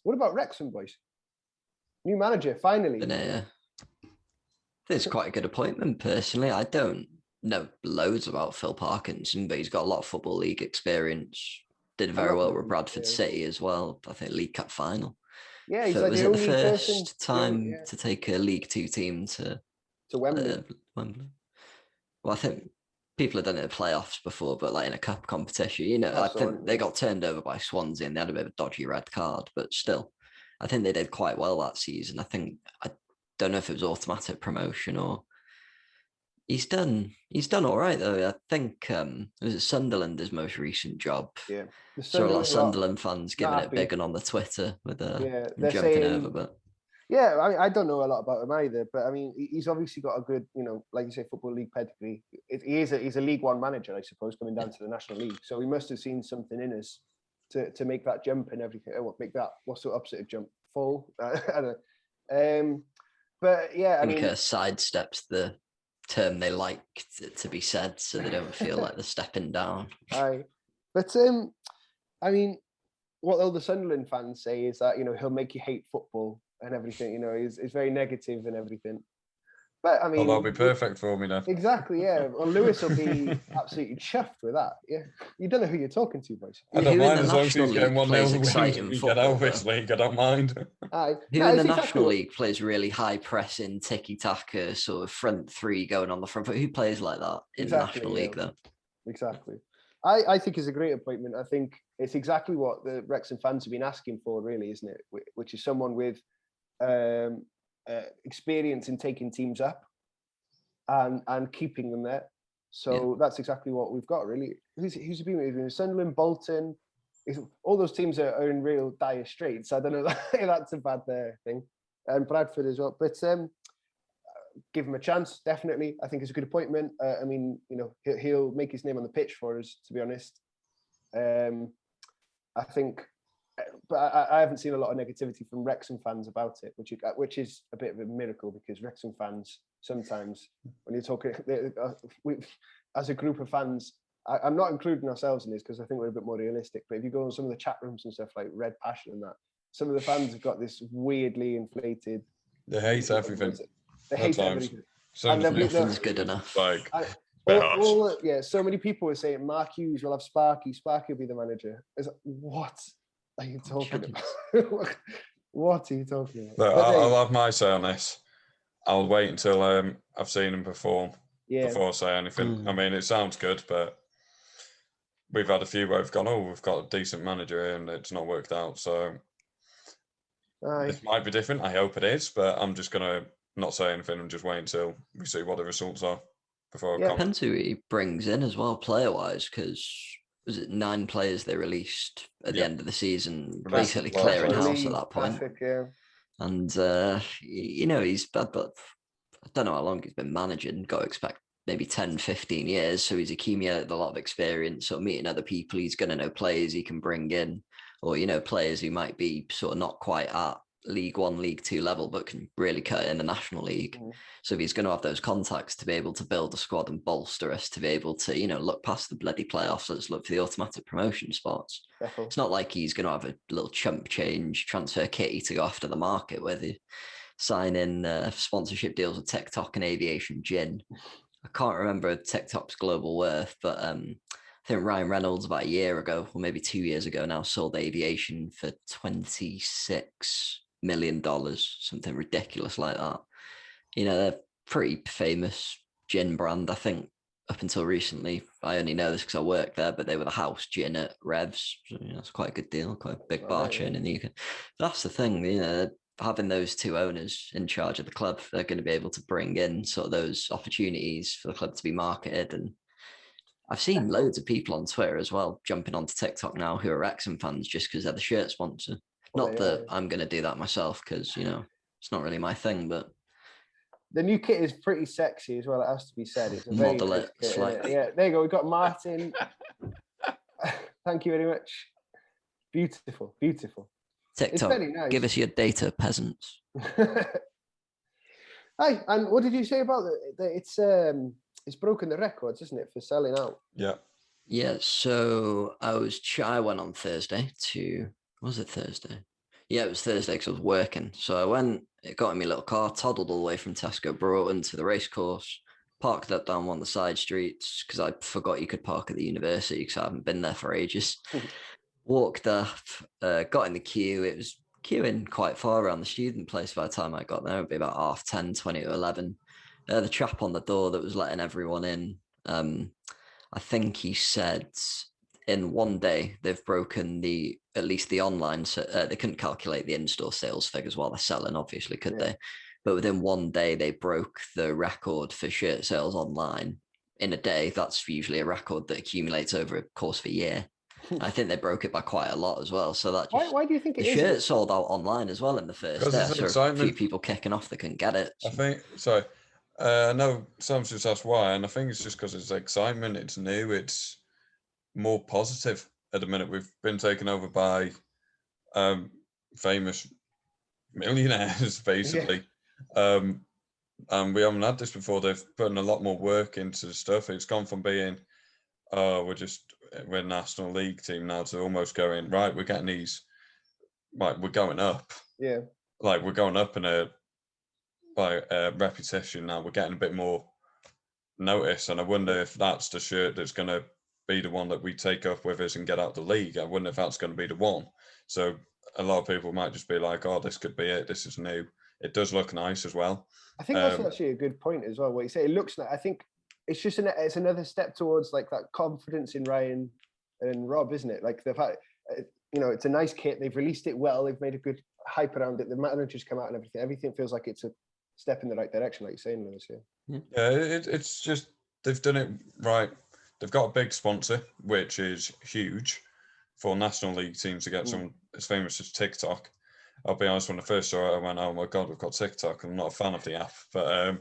What about Wrexham, boys? New manager, finally. But, it's quite a good appointment, personally. I don't know loads about Phil Parkinson, but he's got a lot of Football League experience. Did very well with Bradford City as well. I think League Cup final. Yeah, he's Was it the first time to take a League Two team to Wembley? Wembley? Well, I think people have done it in the playoffs before, but like in a cup competition, I think they got turned over by Swansea and they had a bit of a dodgy red card, but still, I think they did quite well that season. I don't know if it was automatic promotion or he's done all right though. I think it was Sunderland his most recent job. Yeah, so a lot of Sunderland fans giving it big on the Twitter with they're jumping saying, over, but. Yeah, I don't know a lot about him either, but I mean, he's obviously got a good, like you say, Football League pedigree. He's a League One manager, I suppose, coming down to the National League. So he must have seen something in us to make that jump and everything. Make that, what's the opposite of jump? Fall? I don't know. But yeah, I think sidesteps the term they like to be said, so they don't feel like they're stepping down. But I mean, what all the Sunderland fans say is that he'll make you hate football and everything. He's very negative and everything. But I mean, that'll be perfect for me then. Exactly, yeah. Well, Lewis will be absolutely chuffed with that. Yeah, you don't know who you're talking to, boys. I don't mind as long as he's getting 1-0 wins. Get out of this league. I don't mind. Who in the National League plays really high pressing, tiki taka, sort of front three going on the front foot? Who plays like that in the National League, though? Exactly. I think it's a great appointment. I think it's exactly what the Wrexham fans have been asking for, really, isn't it? Which is someone with experience in taking teams up and keeping them there. So that's exactly what we've got, really. Who's been with Sunderland, Bolton? All those teams are in real dire straits. I don't know if that's a bad thing. And Bradford as well. But give him a chance, definitely. I think it's a good appointment. I mean, he'll make his name on the pitch for us, to be honest. I think, but I haven't seen a lot of negativity from Wrexham fans about it, which is a bit of a miracle, because Wrexham fans sometimes, when you're talking as a group of fans, I'm not including ourselves in this because I think we're a bit more realistic. But if you go on some of the chat rooms and stuff like Red Passion and that, some of the fans have got this weirdly inflated. They hate everything. They hate everything. Nothing's good enough. So many people were saying Mark Hughes will have Sparky. Sparky will be the manager. It's like, what are you talking about? What are you talking about? I'll have my say on this. I'll wait until I've seen him perform before I say anything. I mean, it sounds good, but we've had a few where we've gone, we've got a decent manager here and it's not worked out. So this might be different. I hope it is, but I'm just going to not say anything and just wait until we see what the results are before I comment. Depends who he brings in as well, player-wise, because was it 9 players they released at the end of the season, basically clearing house at that point. And, he's bad, but I don't know how long he's been managing. Got to expect maybe 10, 15 years. So he's accumulated a lot of experience. So meeting other people, he's going to know players he can bring in, or, players who might be sort of not quite at League One, League Two level, but can really cut it in the National League. So he's going to have those contacts to be able to build a squad and bolster us to be able to, look past the bloody playoffs. Let's look for the automatic promotion spots. Definitely. It's not like he's going to have a little chump change transfer kitty to go after the market where they sign in sponsorship deals with TikTok and Aviation Gin. I can't remember TikTok's global worth, but I think Ryan Reynolds about a year ago, or maybe 2 years ago now, sold Aviation for $26 million, something ridiculous like that. They're pretty famous gin brand. I think up until recently, I only know this because I worked there, but they were the house gin at Revs. So, it's quite a good deal, quite a big bar chain in the UK. But that's the thing, having those two owners in charge of the club, they're going to be able to bring in sort of those opportunities for the club to be marketed. And I've seen loads of people on Twitter as well jumping onto TikTok now who are Wrexham fans just because they're the shirt sponsor. Not that I'm going to do that myself because, it's not really my thing, but... The new kit is pretty sexy as well, it has to be said. It's a model it slightly. Yeah, there you go. We've got Martin. Thank you very much. Beautiful, beautiful. TikTok, nice. Give us your data, peasants. Hi, and what did you say about it? It's broken the records, isn't it, for selling out? Yeah. Yeah, so I went on Thursday to... Was it Thursday? Yeah, it was Thursday because I was working. So I went, it got in my little car, toddled all the way from Tesco Broughton to the racecourse, parked up down one of the side streets because I forgot you could park at the university because I haven't been there for ages. Walked up, got in the queue. It was queuing quite far around the student place by the time I got there. It would be about 10:30, 20 to 11. The chap on the door that was letting everyone in, I think he said in one day they've broken at least the online, so they couldn't calculate the in-store sales figures while they're selling, obviously, could they? But within one day they broke the record for shirt sales online. In a day, that's usually a record that accumulates over a course of a year. I think they broke it by quite a lot as well. So that just, why do you think the shirt sold out online as well in the first day? So a few people kicking off, they couldn't get it. I think so. I know some just ask why, and I think it's just because it's excitement. It's new. It's more positive at the minute. We've been taken over by famous millionaires, basically. And we haven't had this before. They've put in a lot more work into the stuff. It's gone from being, we're a National League team now, to almost going, right, we're getting these, like, we're going up. Yeah. Like, we're going up in a repetition now. We're getting a bit more notice. And I wonder if that's the shirt that's going to be the one that we take up with us and get out the league. I wonder if that's going to be the one. So a lot of people might just be like, oh, this could be it. This is new. It does look nice as well. I think that's actually a good point as well. What you say, it looks like, I think it's just it's another step towards like that confidence in Ryan and Rob, isn't it? Like the fact, it's a nice kit. They've released it well. They've made a good hype around it. The managers come out and everything. Everything feels like it's a step in the right direction, like you're saying, Lewis. Yeah, it's just they've done it right. They've got a big sponsor, which is huge for National League teams to get someone as famous as TikTok. I'll be honest, when I first saw it, I went, oh my God, we've got TikTok. I'm not a fan of the app. But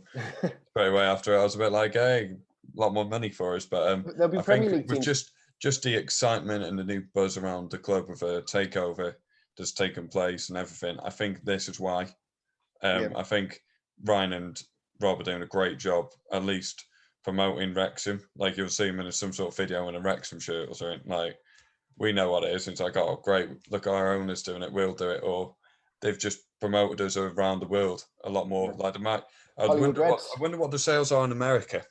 straight away after it, I was a bit like, hey, a lot more money for us. But there'll be Premier League with just the excitement and the new buzz around the club with a takeover that's taken place and everything, I think this is why. I think Ryan and Rob are doing a great job, at least promoting Wrexham. Like, you'll see him in some sort of video in a Wrexham shirt or something. Like, we know what it is. It's like, oh, great, look, our owner's doing it, we'll do it. Or they've just promoted us around the world a lot more. Like, they might. I wonder what the sales are in America.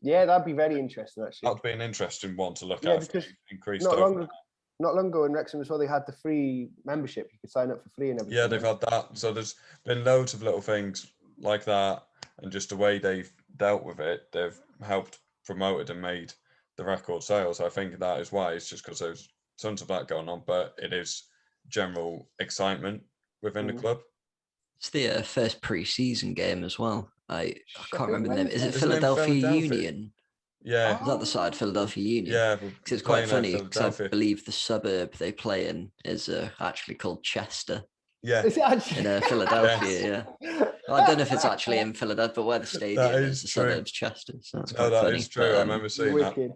Yeah, that'd be very interesting, actually. That'd be an interesting one to look at. Because increased not long ago in Wrexham as well, they had the free membership. You could sign up for free and everything. Yeah, they've had that. So there's been loads of little things like that, and just the way they've dealt with it, they've helped promote it and made the record sales. I think that is why. It's just because there's tons of that going on, but it is general excitement within the club. It's the first pre-season game as well. I can't remember the name. Is it Philadelphia Union? Yeah. Is that the side, Philadelphia Union? Yeah. Because it's quite funny, because I believe the suburb they play in is actually called Chester. Yeah. Is it actually? In Philadelphia, yeah. Well, I don't know if it's actually in Philadelphia, but where the stadium is, the suburb's Chester. So that's quite funny. Is true. I remember seeing wicked.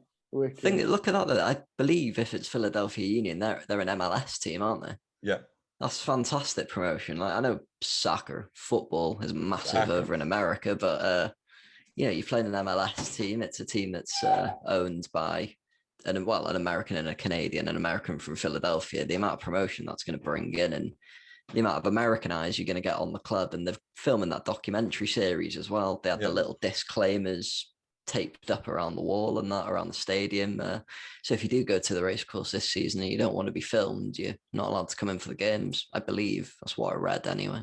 Look at that, though. I believe if it's Philadelphia Union, they're an MLS team, aren't they? Yeah. That's fantastic promotion. Like, I know soccer, football is massive over in America, but you're playing an MLS team. It's a team that's owned by an American and a Canadian, an American from Philadelphia. The amount of promotion that's going to bring in, and the amount of American eyes you're going to get on the club. And they're filming that documentary series as well. They had the little disclaimers taped up around the wall and that around the stadium. So if you do go to the racecourse this season and you don't want to be filmed, you're not allowed to come in for the games. I believe that's what I read anyway.